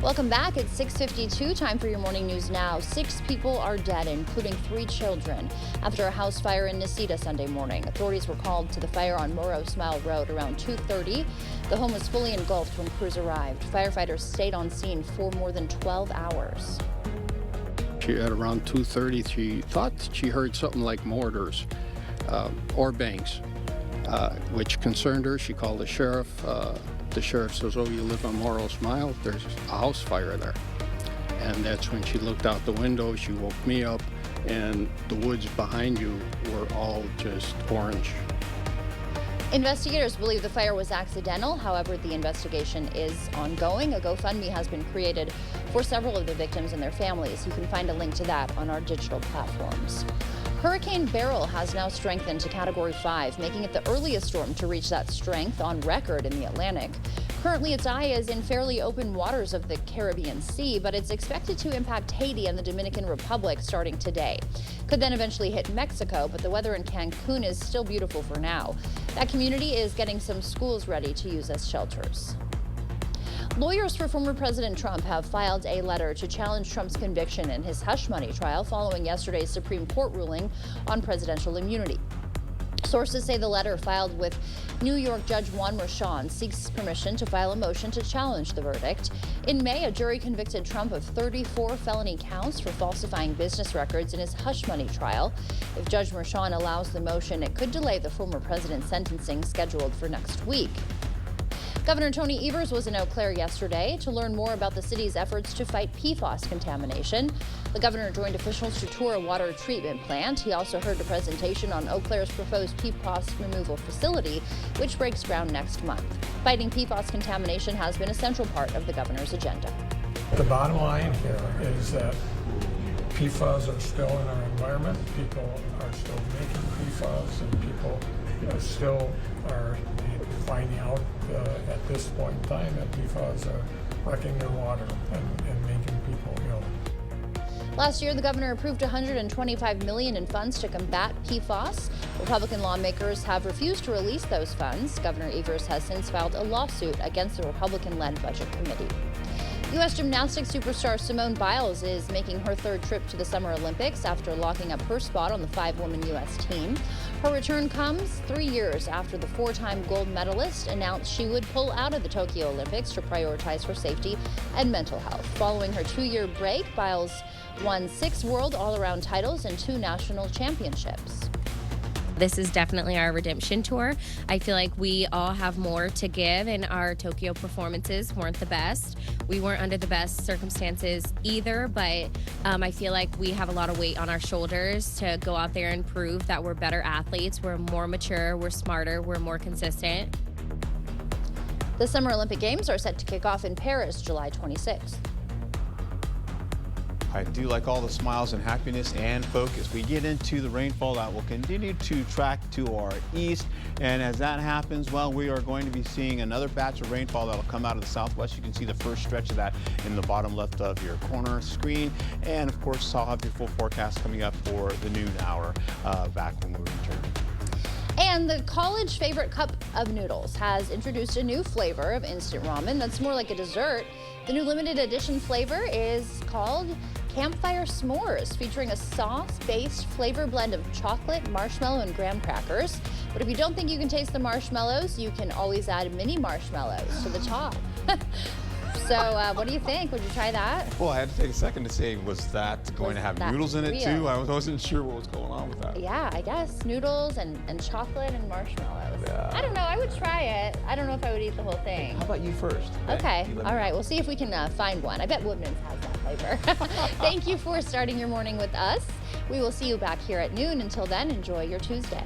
Welcome back. It's 6:52. Time for your morning news now. 6 people are dead, including 3 children, after a house fire in Necedah Sunday morning. Authorities were called to the fire on Morrow Smile Road around 2:30. The home was fully engulfed when crews arrived. Firefighters stayed on scene for more than 12 hours. At around 2:30, she thought she heard something like mortars or bangs, which concerned her. She called the sheriff. The sheriff says, "Oh, you live on Morrow Smile? There's a house fire there." And that's when she looked out the window. She woke me up, and the woods behind you were all just orange. Investigators believe the fire was accidental. However, the investigation is ongoing. A GoFundMe has been created for several of the victims and their families. You can find a link to that on our digital platforms. Hurricane Beryl has now strengthened to Category 5, making it the earliest storm to reach that strength on record in the Atlantic. Currently, its eye is in fairly open waters of the Caribbean Sea, but it's expected to impact Haiti and the Dominican Republic starting today. Could then eventually hit Mexico, but the weather in Cancun is still beautiful for now. That community is getting some schools ready to use as shelters. Lawyers for former President Trump have filed a letter to challenge Trump's conviction in his hush money trial following yesterday's Supreme Court ruling on presidential immunity. Sources say the letter filed with New York Judge Juan Merchan seeks permission to file a motion to challenge the verdict. In May, a jury convicted Trump of 34 felony counts for falsifying business records in his hush money trial. If Judge Merchan allows the motion, it could delay the former president's sentencing scheduled for next week. Governor Tony Evers was in Eau Claire yesterday to learn more about the city's efforts to fight PFAS contamination. The governor joined officials to tour a water treatment plant. He also heard a presentation on Eau Claire's proposed PFAS removal facility, which breaks ground next month. Fighting PFAS contamination has been a central part of the governor's agenda. The bottom line here is that PFAS are still in our environment. People are still making PFAS, and people still are finding out at this point in time that PFAS are wrecking their water and making people ill. Last year, the governor approved $125 million in funds to combat PFAS. Republican lawmakers have refused to release those funds. Governor Evers has since filed a lawsuit against the Republican-led Budget Committee. U.S. gymnastics superstar Simone Biles is making her 3rd trip to the Summer Olympics after locking up her spot on the 5-woman U.S. team. Her return comes 3 years after the 4-time gold medalist announced she would pull out of the Tokyo Olympics to prioritize her safety and mental health. Following her 2-year break, Biles won 6 world all-around titles and 2 national championships. This is definitely our redemption tour. I feel like we all have more to give, and our Tokyo performances weren't the best. We weren't under the best circumstances either, but I feel like we have a lot of weight on our shoulders to go out there and prove that we're better athletes, we're more mature, we're smarter, we're more consistent. The Summer Olympic Games are set to kick off in Paris July 26th. I do like all the smiles and happiness and focus. We get into the rainfall that will continue to track to our east. And as that happens, well, we are going to be seeing another batch of rainfall that will come out of the southwest. You can see the first stretch of that in the bottom left of your corner screen. And of course, I'll have your full forecast coming up for the noon hour back when we return. And the college favorite cup of noodles has introduced a new flavor of instant ramen that's more like a dessert. The new limited edition flavor is called Campfire S'mores, featuring a sauce-based flavor blend of chocolate, marshmallow, and graham crackers. But if you don't think you can taste the marshmallows, you can always add mini marshmallows to the top. So what do you think? Would you try that? Well, I had to take a second to say, was that going to have noodles in it too? I wasn't sure what was going on with that. Yeah, I guess noodles and chocolate and marshmallows. Yeah. I don't know. I would try it. I don't know if I would eat the whole thing. How about you first? Okay. All right. We'll see if we can find one. I bet Woodman's has that flavor. Thank you for starting your morning with us. We will see you back here at noon. Until then, enjoy your Tuesday.